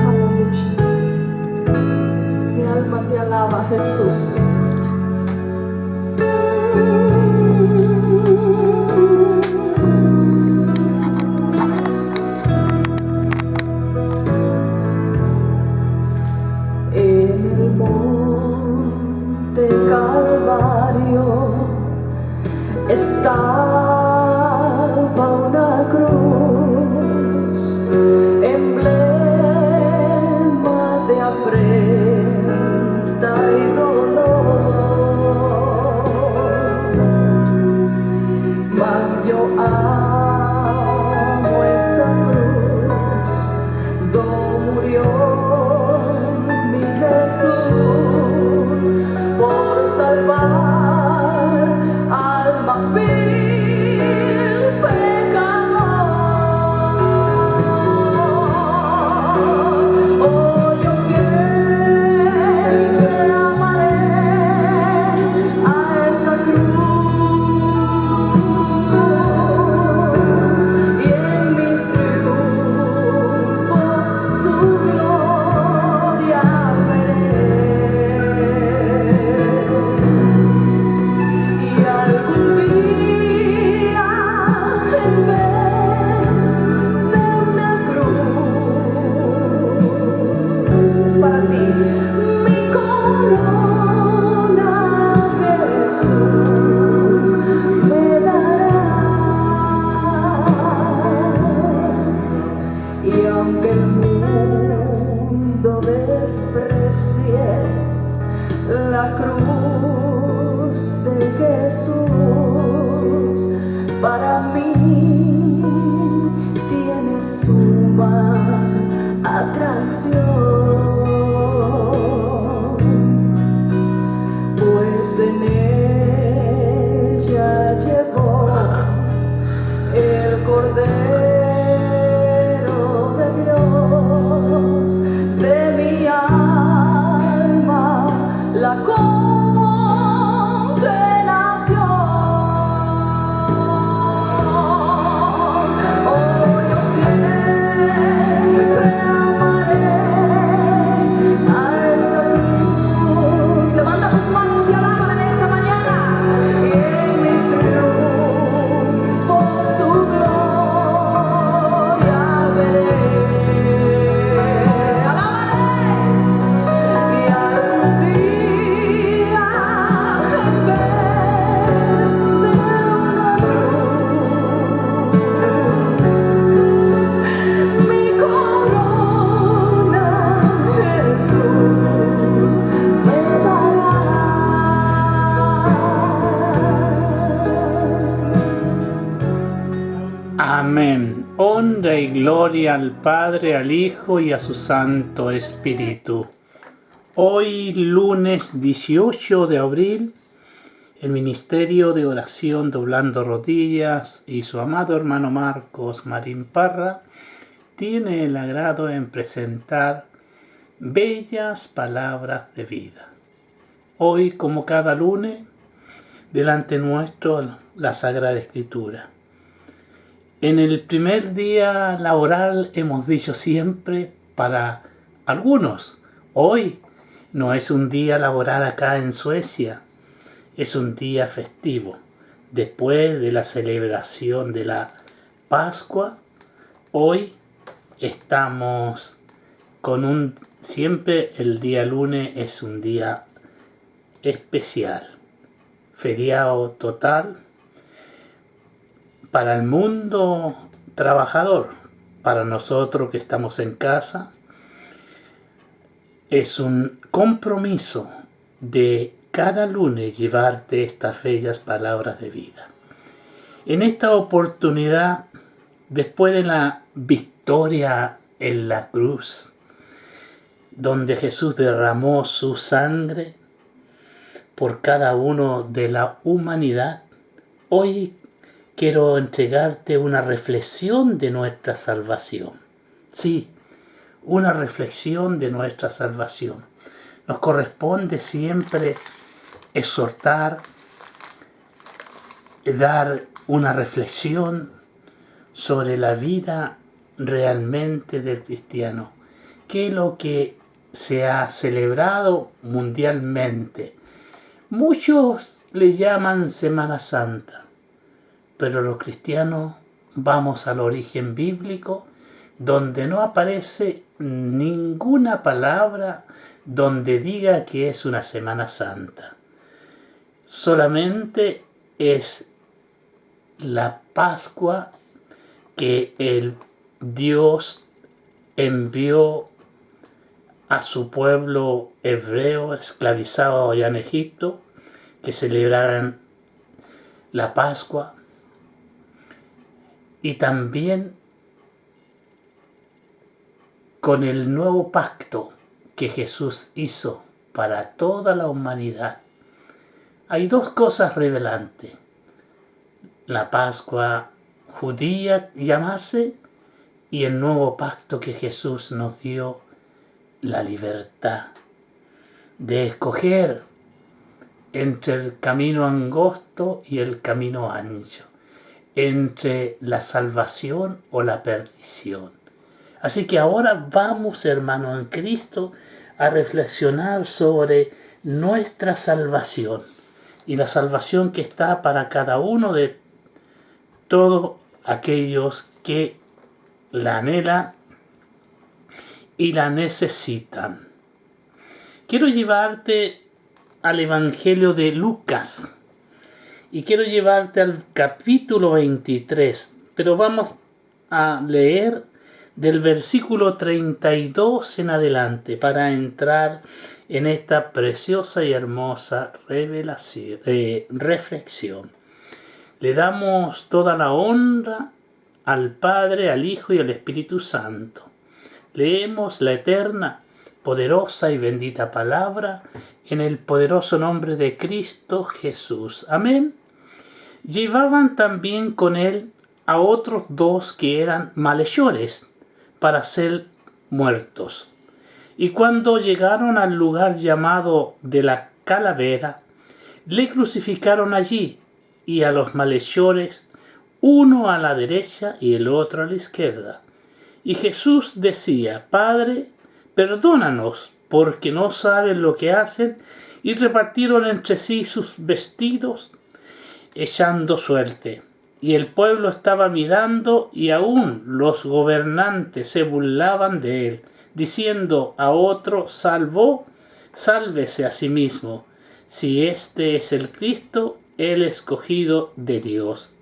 Aleluya. Mi alma te alaba, Jesús. En el monte Calvario estaba una cruz, emblema de afrenta y dolor, mas yo amo esa cruz, donde murió mi Jesús por salvar almas vil pecador. Oh, yo siempre amaré a esa cruz y en mis triunfos su gloria veré. Y algún día, en vez de una cruz, es para ti, mi corona Jesús me dará. Y aunque el mundo desprecie la cruz de Jesús, para mí tiene suma atracción, pues en ella llevó el Cordero de Dios de mi alma la condenación. Oh, yo siempre amaré a esa cruz. Levanta tus manos y alábala en esta mañana. Y en mis triunfos su gloria veré. Alábale. Y algún día, en vez de una cruz, mi corona Jesús me dará. Amén. Honra y gloria al Padre, al Hijo y a su Santo Espíritu. Hoy, lunes 18 de abril, el Ministerio de Oración Doblando Rodillas y su amado hermano Marcos Marín Parra tiene el agrado en presentar bellas palabras de vida. Hoy, como cada lunes, delante nuestro la Sagrada Escritura. En el primer día laboral hemos dicho siempre para algunos, hoy no es un día laboral acá en Suecia, es un día festivo. Después de la celebración de la Pascua, hoy estamos con siempre el día lunes es un día especial, feriado total para el mundo trabajador. Para nosotros que estamos en casa, es un compromiso de cada lunes llevarte estas bellas palabras de vida. En esta oportunidad, después de la victoria en la cruz, donde Jesús derramó su sangre por cada uno de la humanidad, hoy quiero entregarte una reflexión de nuestra salvación. Sí, una reflexión de nuestra salvación. Nos corresponde siempre exhortar, dar una reflexión sobre la vida realmente del cristiano? ¿Qué es lo que se ha celebrado mundialmente? Muchos le llaman Semana Santa, pero los cristianos vamos al origen bíblico, donde no aparece ninguna palabra donde diga que es una Semana Santa. Solamente es la Pascua que el Dios envió a su pueblo hebreo esclavizado allá en Egipto, que celebraran la Pascua, y también con el nuevo pacto que Jesús hizo para toda la humanidad. Hay dos cosas revelantes: la Pascua judía llamarse, y el nuevo pacto que Jesús nos dio, la libertad de escoger entre el camino angosto y el camino ancho, entre la salvación o la perdición. Así que ahora vamos, hermanos en Cristo, a reflexionar sobre nuestra salvación y la salvación que está para cada uno de todos aquellos que la anhelan y la necesitan. Quiero llevarte al Evangelio de Lucas y quiero llevarte al capítulo 23, pero vamos a leer del versículo 32 en adelante para entrar en esta preciosa y hermosa reflexión. Le damos toda la honra al Padre, al Hijo y al Espíritu Santo. Leemos la eterna, poderosa y bendita palabra en el poderoso nombre de Cristo Jesús. Amén. Llevaban también con él a otros dos que eran malhechores para ser muertos. Y cuando llegaron al lugar llamado de la Calavera, le crucificaron allí, y a los malhechores, uno a la derecha y el otro a la izquierda. Y Jesús decía: Padre, perdónanos, porque no saben lo que hacen. Y repartieron entre sí sus vestidos, echando suerte. Y el pueblo estaba mirando, y aún los gobernantes se burlaban de él, diciendo a otro: sálvese a sí mismo. Si este es el Cristo, el escogido de Dios.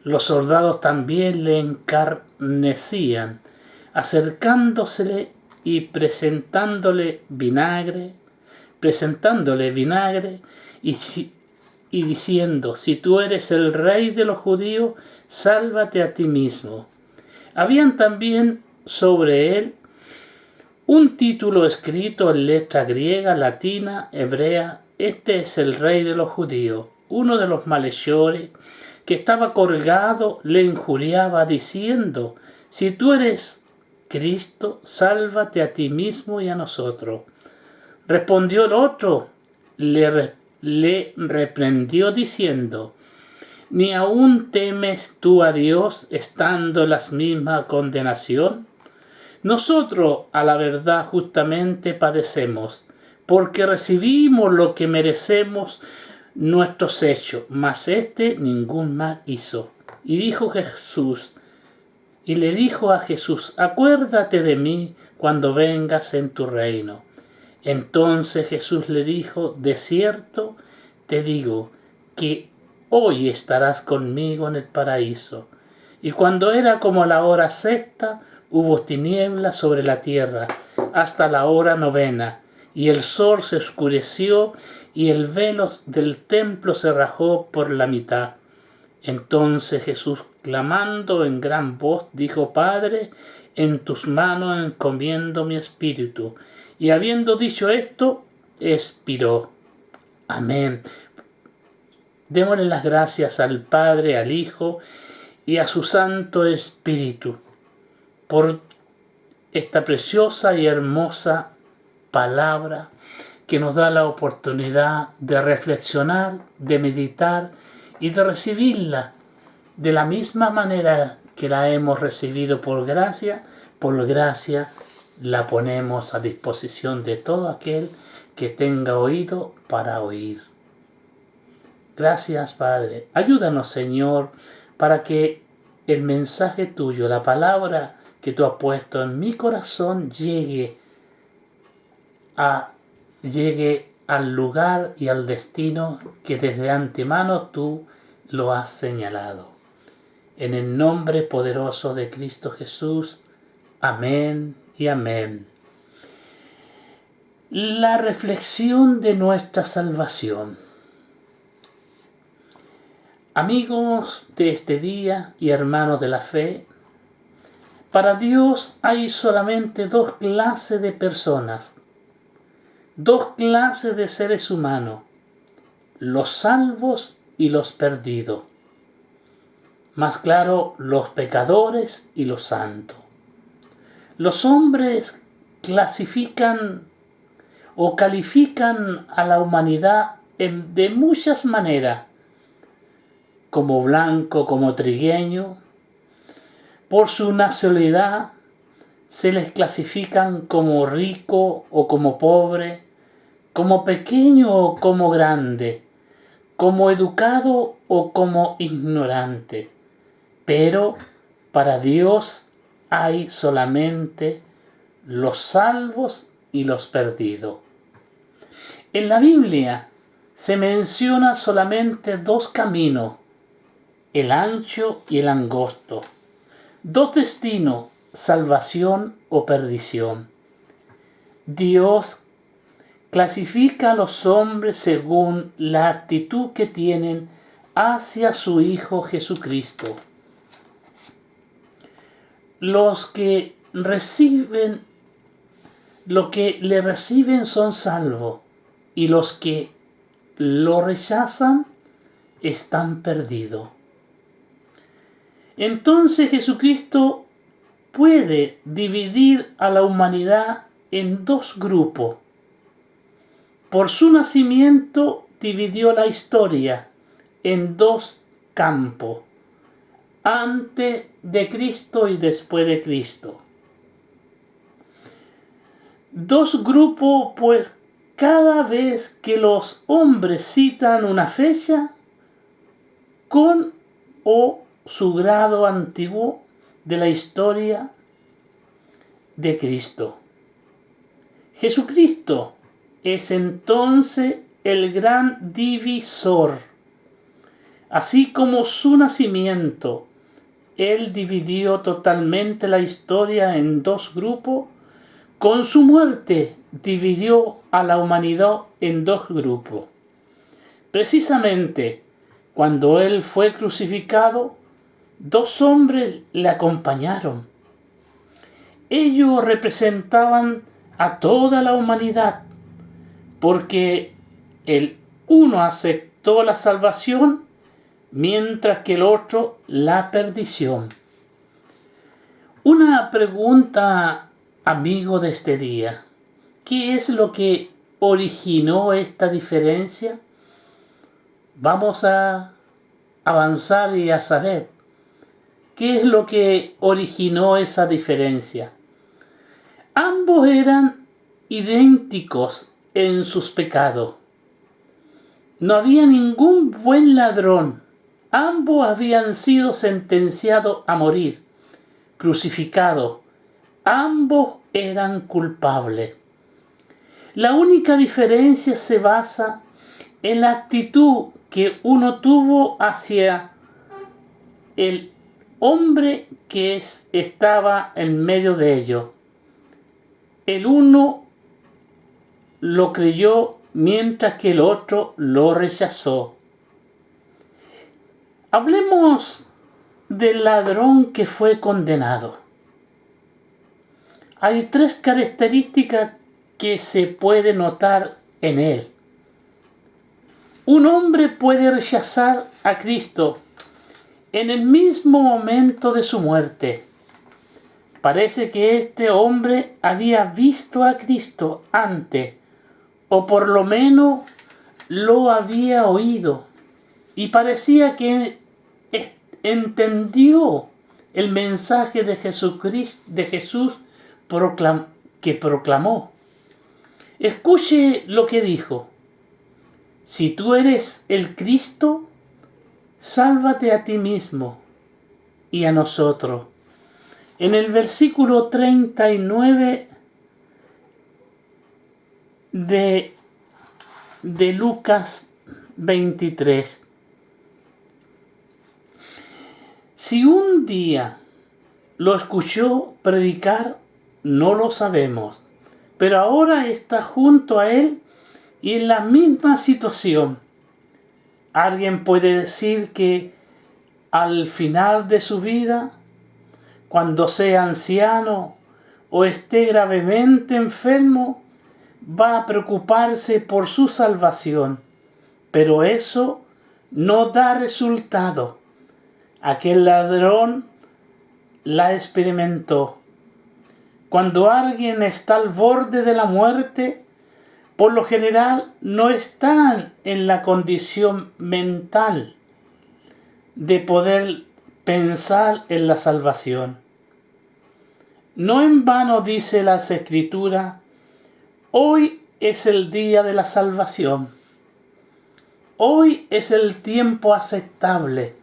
Los soldados también le encarnecían, acercándosele y presentándole vinagre y diciendo: si tú eres el rey de los judíos, sálvate a ti mismo. Habían también sobre él un título escrito en letra griega, latina, hebrea: este es el rey de los judíos. Uno de los malhechores que estaba colgado le injuriaba diciendo: si tú eres Cristo, sálvate a ti mismo y a nosotros. Respondió el otro, le reprendió diciendo: ¿ni aún temes tú a Dios estando en la misma condenación? Nosotros a la verdad justamente padecemos, porque recibimos lo que merecemos nuestros hechos, mas este ningún mal hizo. Y le dijo a Jesús: acuérdate de mí cuando vengas en tu reino. Entonces Jesús le dijo: de cierto te digo que hoy estarás conmigo en el paraíso. Y cuando era como la hora sexta, hubo tinieblas sobre la tierra hasta la hora novena, y el sol se oscureció, y el velo del templo se rajó por la mitad. Entonces Jesús, clamando en gran voz, dijo: Padre, en tus manos encomiendo mi espíritu. Y habiendo dicho esto, expiró. Amén. Démosle las gracias al Padre, al Hijo y a su Santo Espíritu por esta preciosa y hermosa palabra que nos da la oportunidad de reflexionar, de meditar y de recibirla de la misma manera que la hemos recibido por gracia la ponemos a disposición de todo aquel que tenga oído para oír. Gracias, Padre. Ayúdanos, Señor, para que el mensaje tuyo, la palabra que tú has puesto en mi corazón llegue al lugar y al destino que desde antemano tú lo has señalado. En el nombre poderoso de Cristo Jesús. Amén y amén. La reflexión de nuestra salvación. Amigos de este día y hermanos de la fe, para Dios hay solamente dos clases de personas, dos clases de seres humanos, los salvos y los perdidos. Más claro, los pecadores y los santos. Los hombres clasifican o califican a la humanidad de muchas maneras, como blanco, como trigueño. Por su nacionalidad se les clasifican como rico o como pobre, como pequeño o como grande, como educado o como ignorante. Pero para Dios hay solamente los salvos y los perdidos. En la Biblia se menciona solamente dos caminos, el ancho y el angosto, dos destinos, salvación o perdición. Dios clasifica a los hombres según la actitud que tienen hacia su Hijo Jesucristo. Los que le reciben son salvos, y los que lo rechazan están perdidos. Entonces Jesucristo puede dividir a la humanidad en dos grupos. Por su nacimiento dividió la historia en dos campos, antes de Cristo y después de Cristo. Dos grupos, pues cada vez que los hombres citan una fecha con o su grado antiguo de la historia de Cristo. Jesucristo es entonces el gran divisor. Así como su nacimiento, Él dividió totalmente la historia en dos grupos, con su muerte dividió a la humanidad en dos grupos. Precisamente cuando Él fue crucificado, dos hombres le acompañaron. Ellos representaban a toda la humanidad, porque el uno aceptó la salvación, mientras que el otro la perdición. Una pregunta, amigo de este día: ¿qué es lo que originó esta diferencia? Vamos a avanzar y a saber qué es lo que originó esa diferencia. Ambos eran idénticos en sus pecados. No había ningún buen ladrón. Ambos habían sido sentenciados a morir, crucificados. Ambos eran culpables. La única diferencia se basa en la actitud que uno tuvo hacia el hombre que estaba en medio de ellos. El uno lo creyó, mientras que el otro lo rechazó. Hablemos del ladrón que fue condenado. Hay tres características que se puede notar en él. Un hombre puede rechazar a Cristo en el mismo momento de su muerte. Parece que este hombre había visto a Cristo antes, o por lo menos lo había oído, y parecía que entendió el mensaje de Jesucristo, de Jesús que proclamó. Escuche lo que dijo. Si tú eres el Cristo, sálvate a ti mismo y a nosotros. En el versículo 39 de Lucas 23. Si un día lo escuchó predicar, no lo sabemos, pero ahora está junto a él y en la misma situación. Alguien puede decir que al final de su vida, cuando sea anciano o esté gravemente enfermo, va a preocuparse por su salvación, pero eso no da resultado. Aquel ladrón la experimentó. Cuando alguien está al borde de la muerte, por lo general no están en la condición mental de poder pensar en la salvación. No en vano dice las Escrituras: hoy es el día de la salvación. Hoy es el tiempo aceptable.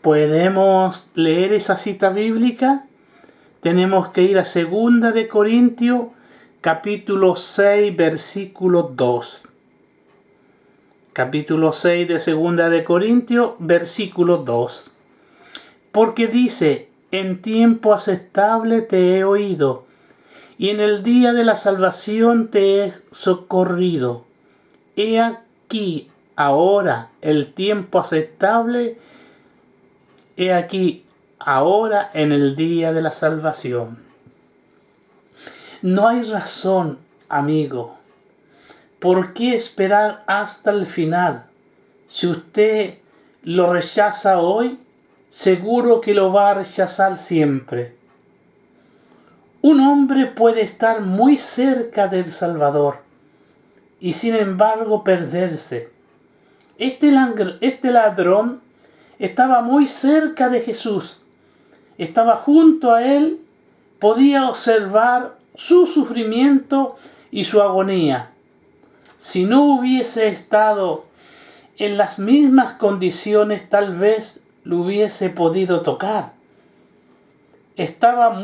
¿Podemos leer esa cita bíblica? Tenemos que ir a 2 de Corintios, capítulo 6, versículo 2. Capítulo 6 de 2 de Corintios, versículo 2. Porque dice: en tiempo aceptable te he oído, y en el día de la salvación te he socorrido. He aquí ahora el tiempo aceptable, he aquí ahora en el día de la salvación. No hay razón, amigo, por qué esperar hasta el final. Si usted lo rechaza hoy, seguro que lo va a rechazar siempre. Un hombre puede estar muy cerca del Salvador y sin embargo perderse. Este ladrón estaba muy cerca de Jesús, estaba junto a él, podía observar su sufrimiento y su agonía. Si no hubiese estado en las mismas condiciones, tal vez lo hubiese podido tocar. Estaba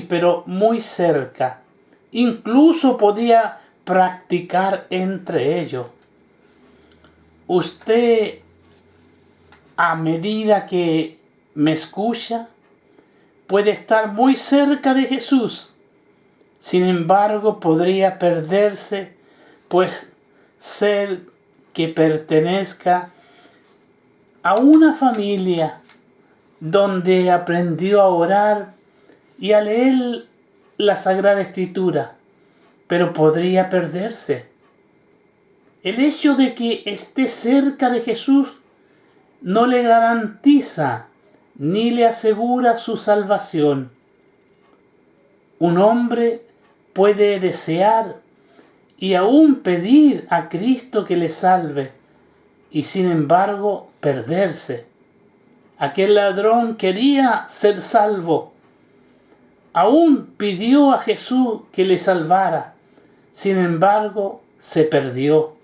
pero muy cerca. Incluso podía practicar entre ellos. Usted, a medida que me escucha, puede estar muy cerca de Jesús. Sin embargo, podría perderse, pues ser que pertenezca a una familia donde aprendió a orar y a leer la Sagrada Escritura, pero podría perderse. El hecho de que esté cerca de Jesús no le garantiza ni le asegura su salvación. Un hombre puede desear y aún pedir a Cristo que le salve, y sin embargo perderse. Aquel ladrón quería ser salvo, aún pidió a Jesús que le salvara, sin embargo se perdió.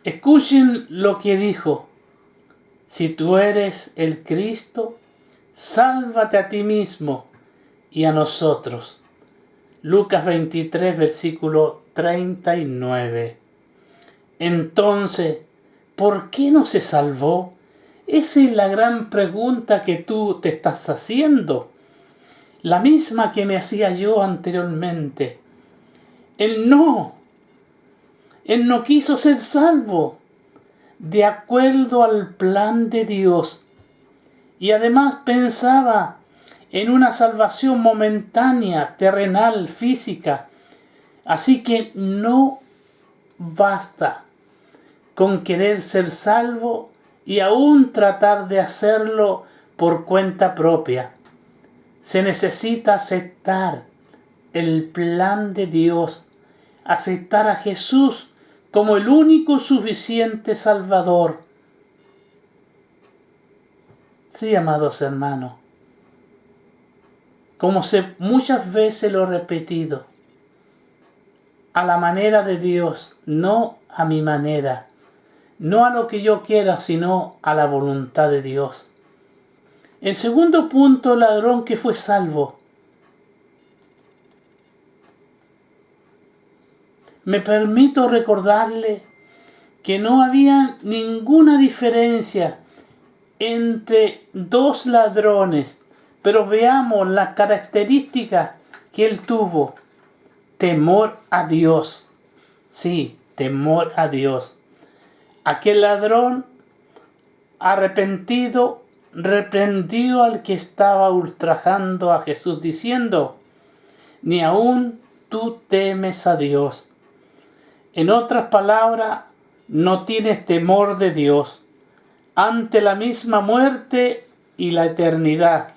Escuchen lo que dijo: si tú eres el Cristo, sálvate a ti mismo y a nosotros. Lucas 23, versículo 39. Entonces, ¿por qué no se salvó? Esa es la gran pregunta que tú te estás haciendo. La misma que me hacía yo anteriormente. Él no quiso ser salvo de acuerdo al plan de Dios. Y además pensaba en una salvación momentánea, terrenal, física. Así que no basta con querer ser salvo y aún tratar de hacerlo por cuenta propia. Se necesita aceptar el plan de Dios, aceptar a Jesús como el único suficiente Salvador. Sí, amados hermanos. Como muchas veces lo he repetido, a la manera de Dios, no a mi manera, no a lo que yo quiera, sino a la voluntad de Dios. El segundo punto, el ladrón que fue salvo. Me permito recordarle que no había ninguna diferencia entre dos ladrones, pero veamos las características que él tuvo. Temor a Dios. Sí, temor a Dios. Aquel ladrón arrepentido reprendió al que estaba ultrajando a Jesús diciendo: ni aún tú temes a Dios. En otras palabras, no tienes temor de Dios ante la misma muerte y la eternidad.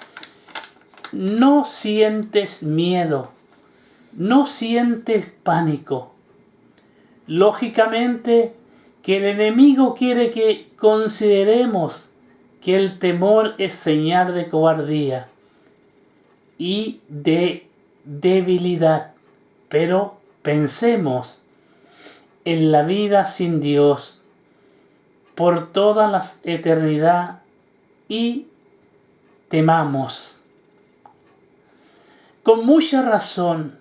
No sientes miedo, no sientes pánico. Lógicamente que el enemigo quiere que consideremos que el temor es señal de cobardía y de debilidad. Pero pensemos en la vida sin Dios por toda la eternidad y temamos. Con mucha razón,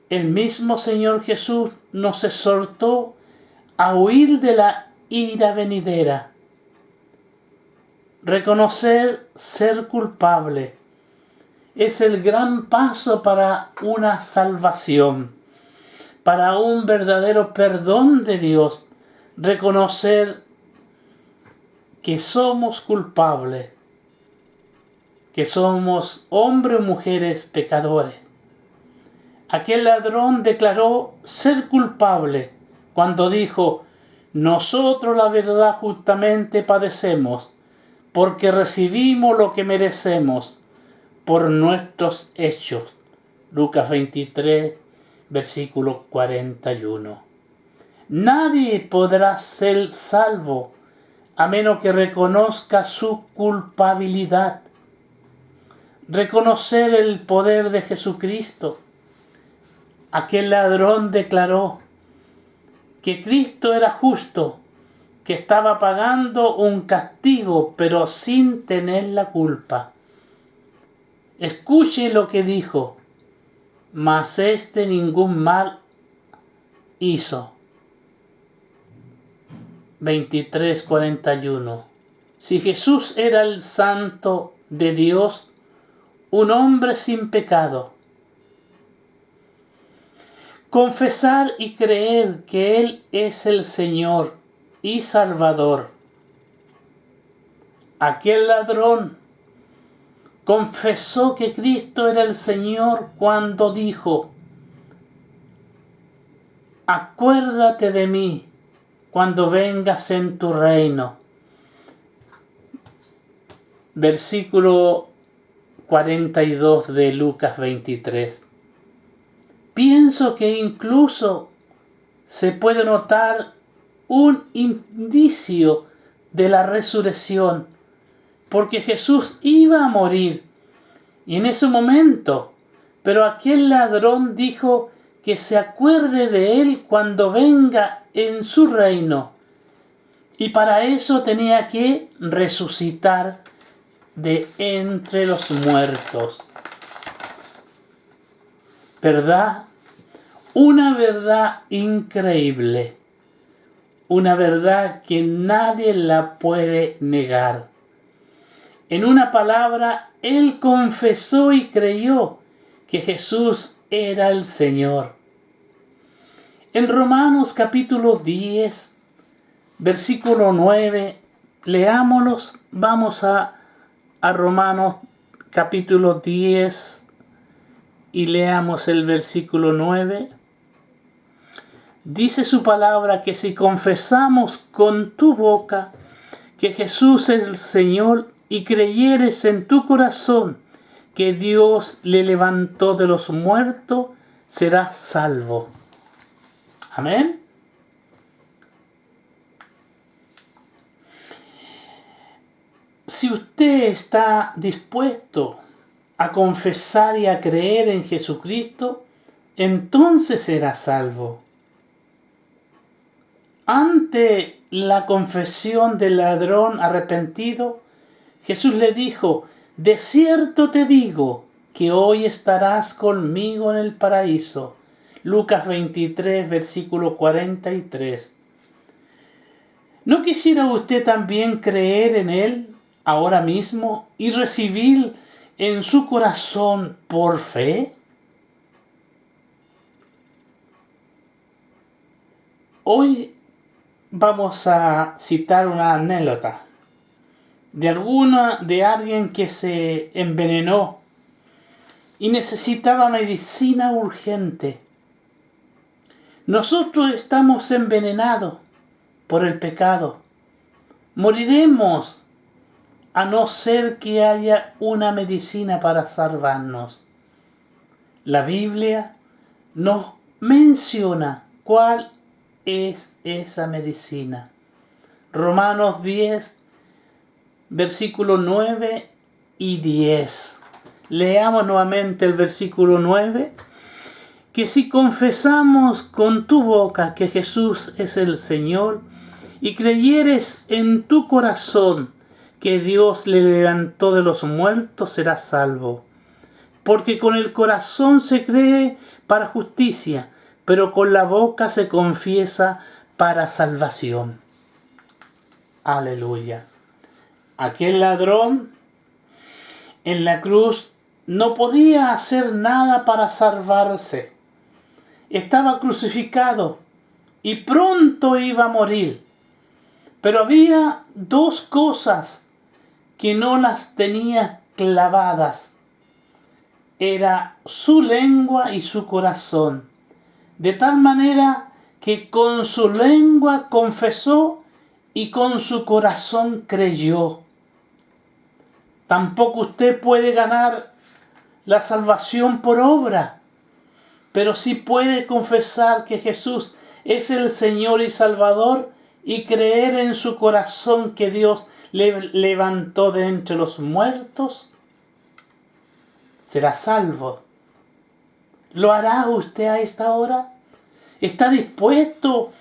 el mismo Señor Jesús nos exhortó a huir de la ira venidera. Reconocer ser culpable es el gran paso para una salvación, para un verdadero perdón de Dios. Reconocer que somos culpables, que somos hombres o mujeres pecadores. Aquel ladrón declaró ser culpable cuando dijo: nosotros la verdad justamente padecemos, porque recibimos lo que merecemos por nuestros hechos. Lucas 23, versículo 41. Nadie podrá ser salvo a menos que reconozca su culpabilidad. Reconocer el poder de Jesucristo. Aquel ladrón declaró que Cristo era justo, que estaba pagando un castigo, pero sin tener la culpa. Escuche lo que dijo: mas este ningún mal hizo. 23:41. Si Jesús era el santo de Dios, un hombre sin pecado, confesar y creer que Él es el Señor y Salvador. Aquel ladrón confesó que Cristo era el Señor cuando dijo: acuérdate de mí cuando vengas en tu reino. Versículo 42 de Lucas 23. Pienso que incluso se puede notar un indicio de la resurrección, porque Jesús iba a morir, y en ese momento, pero aquel ladrón dijo que se acuerde de él cuando venga en su reino, y para eso tenía que resucitar de entre los muertos. ¿Verdad? Una verdad increíble, una verdad que nadie la puede negar. En una palabra, él confesó y creyó que Jesús era el Señor. En Romanos capítulo 10, versículo 9, leámoslos. Vamos a Romanos capítulo 10 y leamos el versículo 9. Dice su palabra que si confesamos con tu boca que Jesús es el Señor y creyeres en tu corazón que Dios le levantó de los muertos, serás salvo. Amén. si usted está dispuesto a confesar y a creer en Jesucristo, entonces será salvo. Ante la confesión del ladrón arrepentido, Jesús le dijo: de cierto te digo que hoy estarás conmigo en el paraíso. Lucas 23, versículo 43. ¿No quisiera usted también creer en Él ahora mismo y recibir en su corazón por fe? Hoy vamos a citar una anécdota de alguien que se envenenó y necesitaba medicina urgente. Nosotros estamos envenenados por el pecado. Moriremos a no ser que haya una medicina para salvarnos. La Biblia nos menciona cuál es esa medicina. Romanos 10, versículos 9 y 10. Leamos nuevamente el versículo 9. Que si confesamos con tu boca que Jesús es el Señor y creyeres en tu corazón que Dios le levantó de los muertos, serás salvo. Porque con el corazón se cree para justicia, pero con la boca se confiesa para salvación. Aleluya. Aquel ladrón en la cruz no podía hacer nada para salvarse. Estaba crucificado y pronto iba a morir. Pero había dos cosas que no las tenía clavadas. Era su lengua y su corazón. De tal manera que con su lengua confesó y con su corazón creyó. Tampoco usted puede ganar la salvación por obra, pero sí puede confesar que Jesús es el Señor y Salvador y creer en su corazón que Dios le levantó de entre los muertos. Será salvo. ¿Lo hará usted a esta hora? ¿Está dispuesto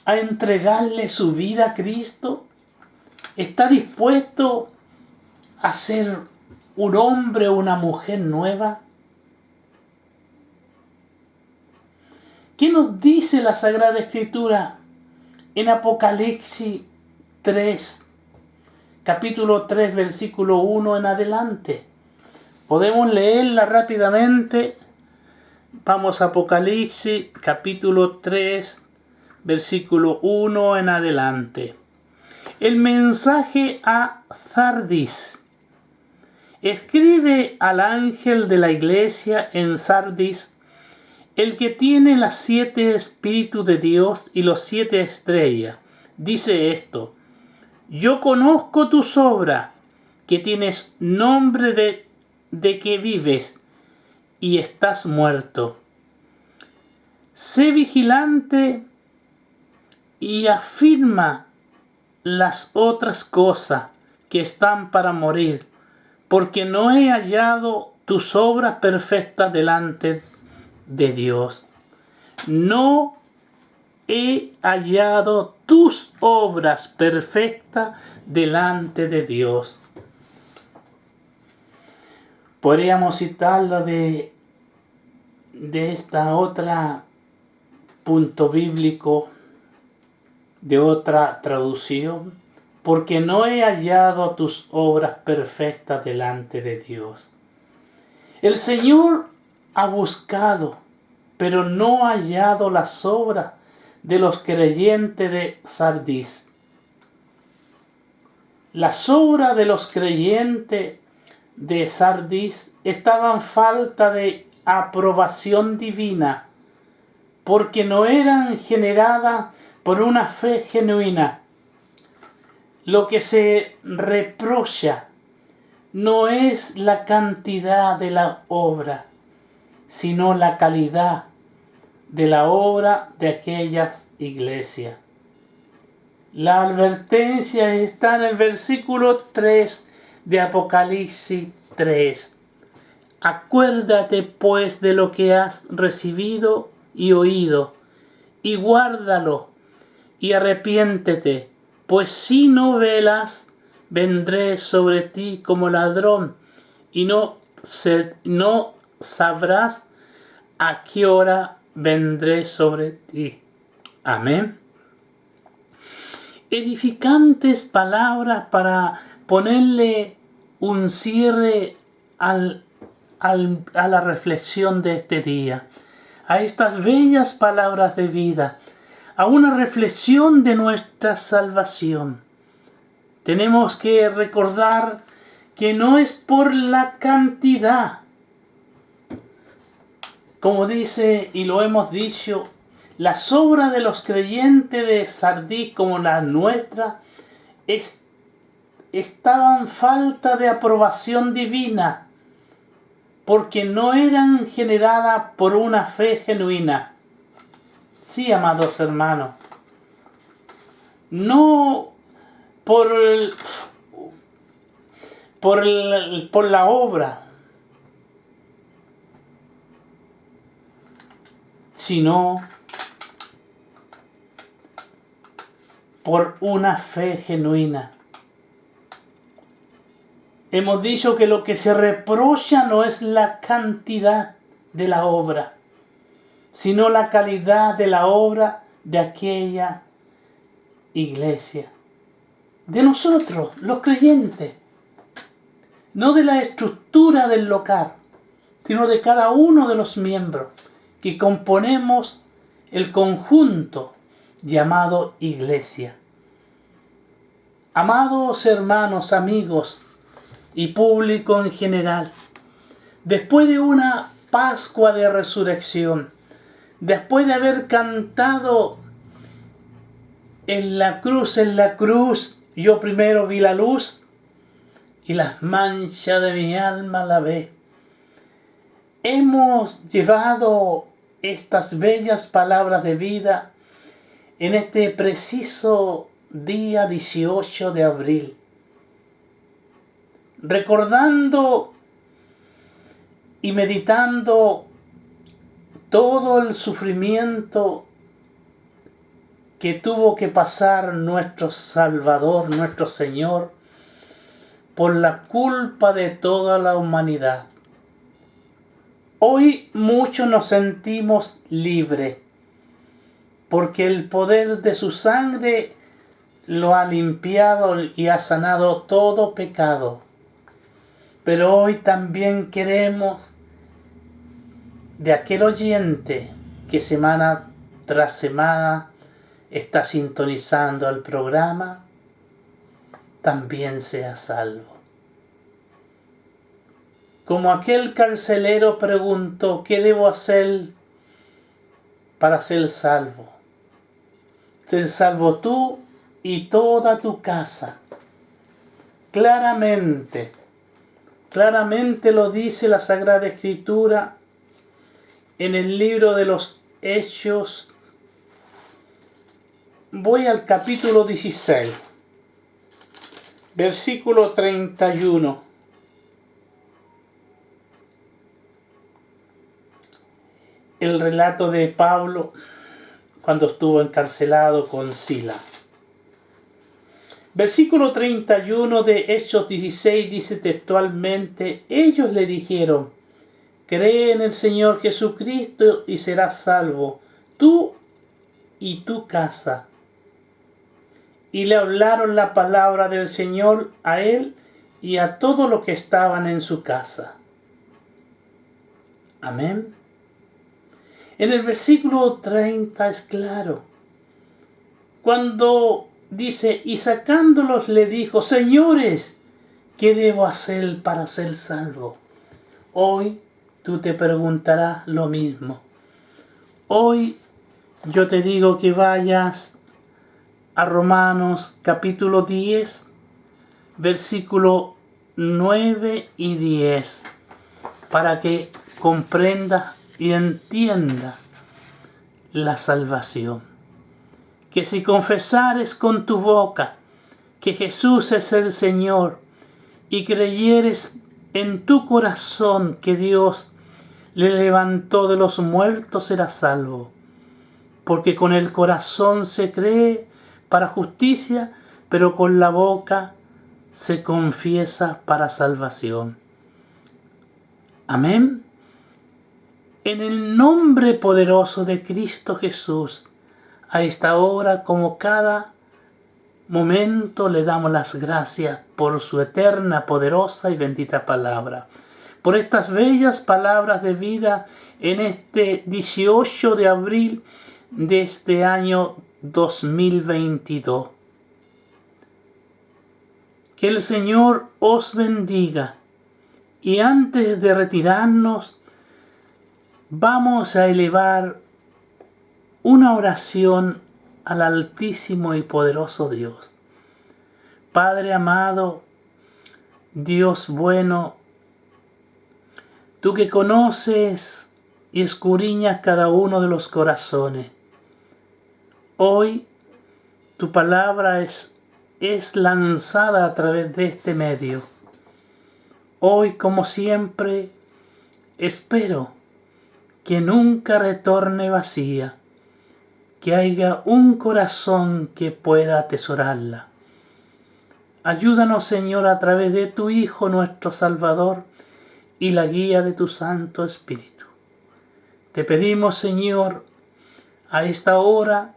a entregarle su vida a Cristo? ¿Está dispuesto a ser un hombre o una mujer nueva? ¿Qué nos dice la Sagrada Escritura en Apocalipsis 3, capítulo 3, versículo 1 en adelante? Podemos leerla rápidamente. Vamos a Apocalipsis, capítulo 3, versículo 1 en adelante. El mensaje a Sardis. Escribe al ángel de la iglesia en Sardis, el que tiene las 7 espíritus de Dios y los 7 estrellas. Dice esto: yo conozco tus obras, que tienes nombre de que vives y estás muerto. Sé vigilante y afirma las otras cosas que están para morir, porque no he hallado tus obras perfectas delante de Dios. No he hallado tus obras perfectas delante de Dios. Podríamos citarlo de esta otra punto bíblico, de otra traducción: porque no he hallado tus obras perfectas delante de Dios. El Señor ha buscado, pero no ha hallado las obras de los creyentes de Sardis. Las obras de los creyentes de Sardis estaban falta de aprobación divina, porque no eran generadas por una fe genuina. Lo que se reprocha no es la cantidad de la obra, sino la calidad de la obra de aquellas iglesias. La advertencia está en el versículo 3 de Apocalipsis 3. Acuérdate pues de lo que has recibido y oído, y guárdalo, y arrepiéntete, pues si no velas, vendré sobre ti como ladrón, y no sabrás a qué hora vendré sobre ti. Amén. Edificantes palabras para ponerle un cierre a la reflexión de este día, a estas bellas palabras de vida, a una reflexión de nuestra salvación. Tenemos que recordar que no es por la cantidad, como dice y lo hemos dicho, las obras de los creyentes de Sardis como las nuestras estaban falta de aprobación divina, porque no eran generadas por una fe genuina. Sí, amados hermanos, no por la obra, sino por una fe genuina. Hemos dicho que lo que se reprocha no es la cantidad de la obra, sino la calidad de la obra de aquella iglesia. De nosotros, los creyentes, no de la estructura del local, sino de cada uno de los miembros que componemos el conjunto llamado iglesia. Amados hermanos, amigos y público en general, después de una Pascua de Resurrección, después de haber cantado en la cruz, yo primero vi la luz y las manchas de mi alma la ve. Hemos llevado estas bellas palabras de vida en este preciso día 18 de abril, recordando y meditando todo el sufrimiento que tuvo que pasar nuestro Salvador, nuestro Señor, por la culpa de toda la humanidad. Hoy muchos nos sentimos libres, porque el poder de su sangre lo ha limpiado y ha sanado todo pecado. Pero hoy también queremos de aquel oyente que semana tras semana está sintonizando el programa, también sea salvo. Como aquel carcelero preguntó, ¿qué debo hacer para ser salvo? Ser salvo tú y toda tu casa. Claramente lo dice la Sagrada Escritura en el libro de los Hechos. Voy al capítulo 16, versículo 31. El relato de Pablo cuando estuvo encarcelado con Sila. Versículo 31 de Hechos 16 dice textualmente: ellos le dijeron, cree en el Señor Jesucristo y serás salvo, tú y tu casa. Y le hablaron la palabra del Señor a él y a todos los que estaban en su casa. Amén. En el versículo 30 es claro, cuando dice, y sacándolos le dijo, señores, ¿qué debo hacer para ser salvo? Hoy tú te preguntarás lo mismo. Hoy yo te digo que vayas a Romanos capítulo 10, versículo 9 y 10, para que comprendas y entiendas la salvación. Que si confesares con tu boca que Jesús es el Señor y creyeres en tu corazón que Dios le levantó de los muertos, serás salvo. Porque con el corazón se cree para justicia, pero con la boca se confiesa para salvación. Amén. En el nombre poderoso de Cristo Jesús, a esta hora, como cada momento, le damos las gracias por su eterna, poderosa y bendita palabra. Por estas bellas palabras de vida en este 18 de abril de este año 2022. Que el Señor os bendiga. Y antes de retirarnos, vamos a elevar una oración al Altísimo y Poderoso Dios. Padre amado, Dios bueno, tú que conoces y escudriñas cada uno de los corazones, hoy tu palabra es lanzada a través de este medio. Hoy, como siempre, espero que nunca retorne vacía, que haya un corazón que pueda atesorarla. Ayúdanos, Señor, a través de tu Hijo, nuestro Salvador, y la guía de tu Santo Espíritu. Te pedimos, Señor, a esta hora,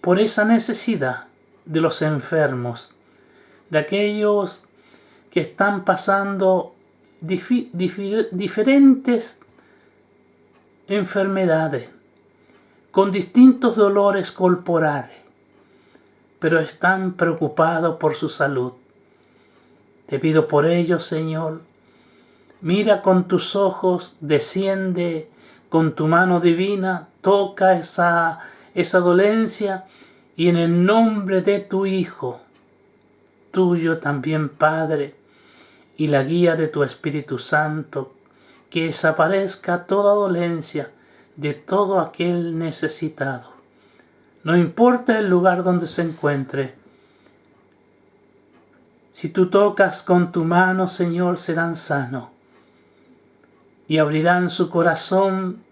por esa necesidad de los enfermos, de aquellos que están pasando diferentes enfermedades, con distintos dolores corporales, pero están preocupados por su salud. Te pido por ellos, Señor, mira con tus ojos, desciende con tu mano divina, toca esa dolencia, y en el nombre de tu Hijo, tuyo también, Padre, y la guía de tu Espíritu Santo, que desaparezca toda dolencia de todo aquel necesitado. No importa el lugar donde se encuentre. Si tú tocas con tu mano, Señor, serán sanos y abrirán su corazón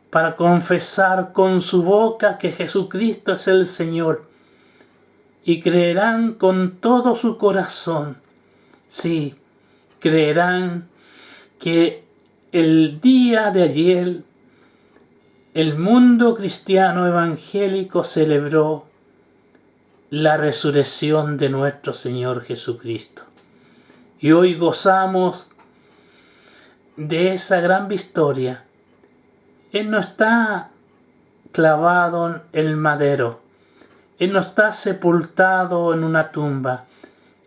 para confesar con su boca que Jesucristo es el Señor, y creerán con todo su corazón. Sí, creerán que el día de ayer el mundo cristiano evangélico celebró la resurrección de nuestro Señor Jesucristo. Y hoy gozamos de esa gran victoria. Él no está clavado en el madero. Él no está sepultado en una tumba.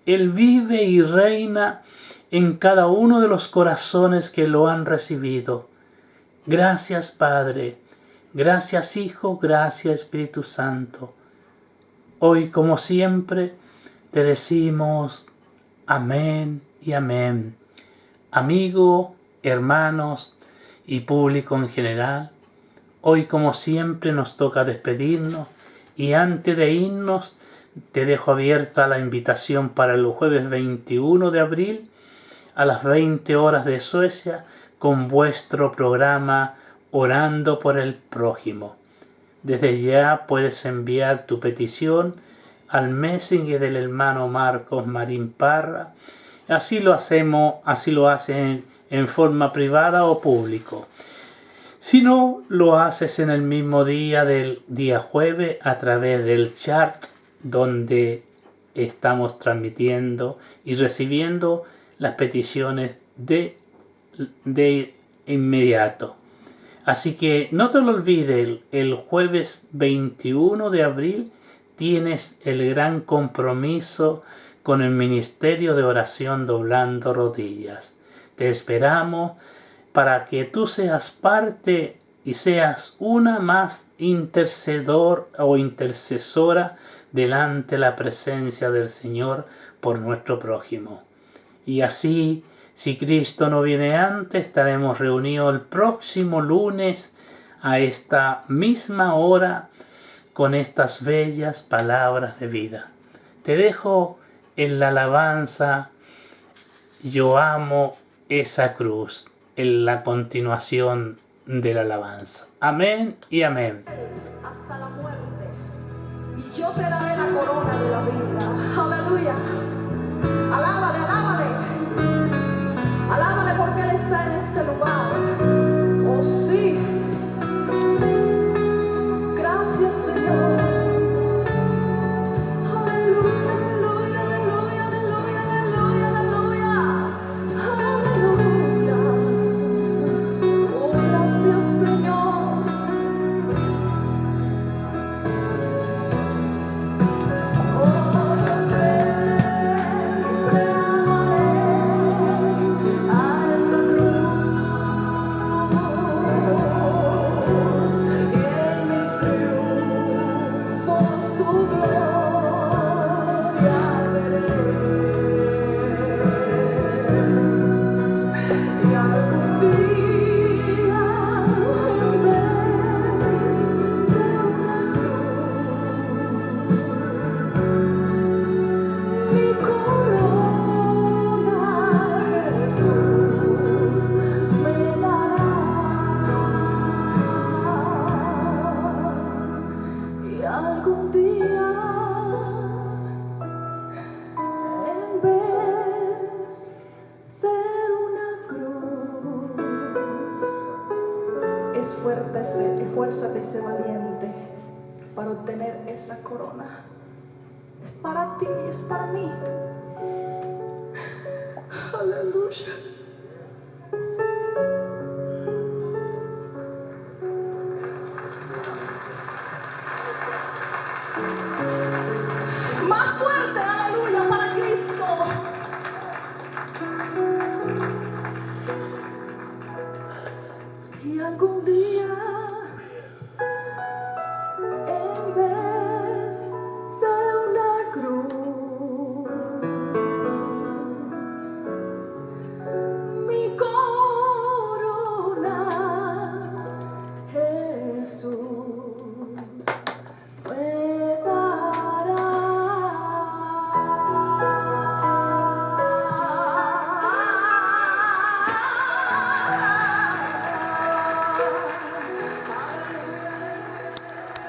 Él vive y reina en cada uno de los corazones que lo han recibido. Gracias, Padre. Gracias, Hijo. Gracias, Espíritu Santo. Hoy, como siempre, te decimos amén y amén. Amigo, hermanos y público en general, hoy, como siempre, nos toca despedirnos, y antes de irnos, te dejo abierta la invitación para el jueves 21 de abril a las 20 horas de Suecia con vuestro programa Orando por el Prójimo. Desde ya puedes enviar tu petición al Messenger del hermano Marcos Marín Parra. Así lo hacen en forma privada o público. Si no, lo haces en el mismo día del día jueves a través del chat donde estamos transmitiendo y recibiendo las peticiones de inmediato. Así que no te lo olvides, el jueves 21 de abril tienes el gran compromiso con el Ministerio de Oración Doblando Rodillas. Te esperamos para que tú seas parte y seas una más intercedor o intercesora delante de la presencia del Señor por nuestro prójimo. Y así, si Cristo no viene antes, estaremos reunidos el próximo lunes a esta misma hora con estas bellas palabras de vida. Te dejo en la alabanza Yo amo esa cruz en la continuación de la alabanza. Amén y amén. Hasta la muerte, y yo te daré la corona de la vida. Aleluya. Alábale, alábale. Alábale porque Él está en este lugar. Oh sí. Gracias, Señor. Aleluya, aleluya, aleluya, aleluya, aleluya, aleluya. Aleluya. Oh, gracias, Señor. Oh, yo siempre amaré a esa cruz y en mis triunfos su gloria veré. Y algún día en vez de una cruz mi corona Jesús me dará. Y algún día en vez de una cruz esfuérzate y sé valiente para obtener esa corona. Es para ti, es para mí. Aleluya. Más fuerte, aleluya, para Cristo. Y algún día